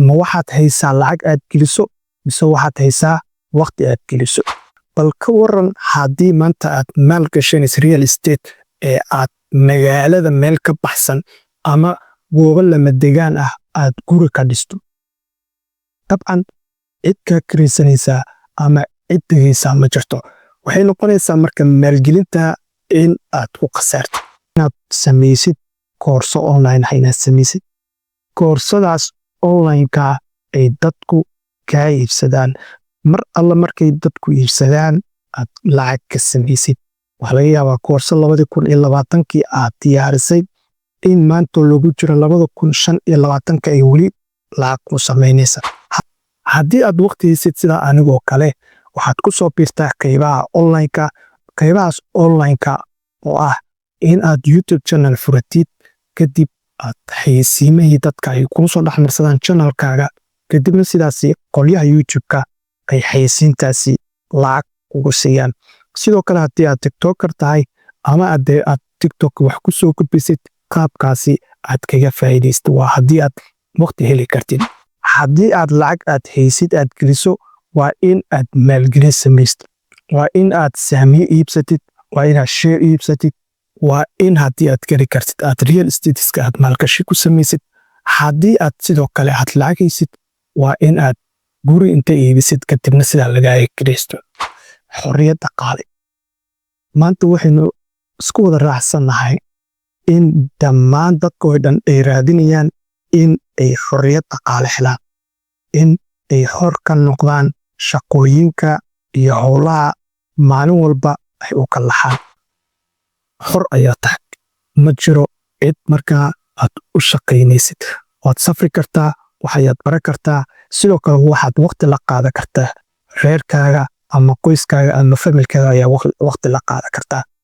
ma waxaad haysaa lacag aad geliso mise waxaad haysaa waqti aad geliso. bal ka waran haddii maanta aad maal gashanaysa real estate ee aad magaalada meel ka baxsan ama goobo lama degaan ah aad guri ka dhisto. dabcan cid kaa kiraysanaysaa ama cid degaysaa ma jirto. waxay noqonaysaa marka maalgelinta in aad ku khasaarto. inaad samaysid koorso online ah, inaad samaysid koorsadaas online-ka ay dadku kaa iibsadaan. mar alla markay dadku iibsadaan aad lacag ka samaysid. waxaa laga yaabaa koorso 2020 aad diyaarisay in maanta lagu jiro 2025 ay weli lacag ku samaynaysa. haddii aad waqti haysid sida anigoo kale waxaad ku soo biirtaa qaybaha online-ka. qaybahaas online-ka oo ah in aad YouTube channel furatid, kadib aad xayeysiimihii dadka ay kuu soo dhexmarsadaan channelkaaga, kadibna sidaasi qolyaha YouTube-ka ay xayeysiintaasi lacag kugu siiyaan. sidoo kale haddii aad tiktoker tahay ama aad tiktok wax ku soo gudbisid, qaabkaasi aad kaga faa'iidaysid waa haddii aad waqti heli kartid. haddii aad lacag aad haysid aad geliso waa in aad maalgelin samaysid, waa in aad saamiyo iibsatid, waa inaad share iibsatid, waa in haddii aad geli kartid aad real estateska aad maalgashi ku samaysid. haddii aad sidoo kale aad lacag haysid waa in aad guri inta iibisid kadibna sidaa lagaaga kiraysto. xorriyad dhaqaale. maanta waxaynu isku wada raacsannahay in dhammaan dadka oo dhan ay raadinayaan in ay xorriyad dhaqaale helaan, in ay hor ka noqdaan shaqooyinka iyo howlaha maalin walba ay u kallaxaan. xor ayaa tahay, ma jiro cid markaa aad u shaqaynaysid. waad safri kartaa, waxaad baran kartaa, sidoo kale waxaad waqti la qaadan kartaa reerkaaga ama qoyskaaga ama familkaaga ayaa waqti la qaadan kartaa.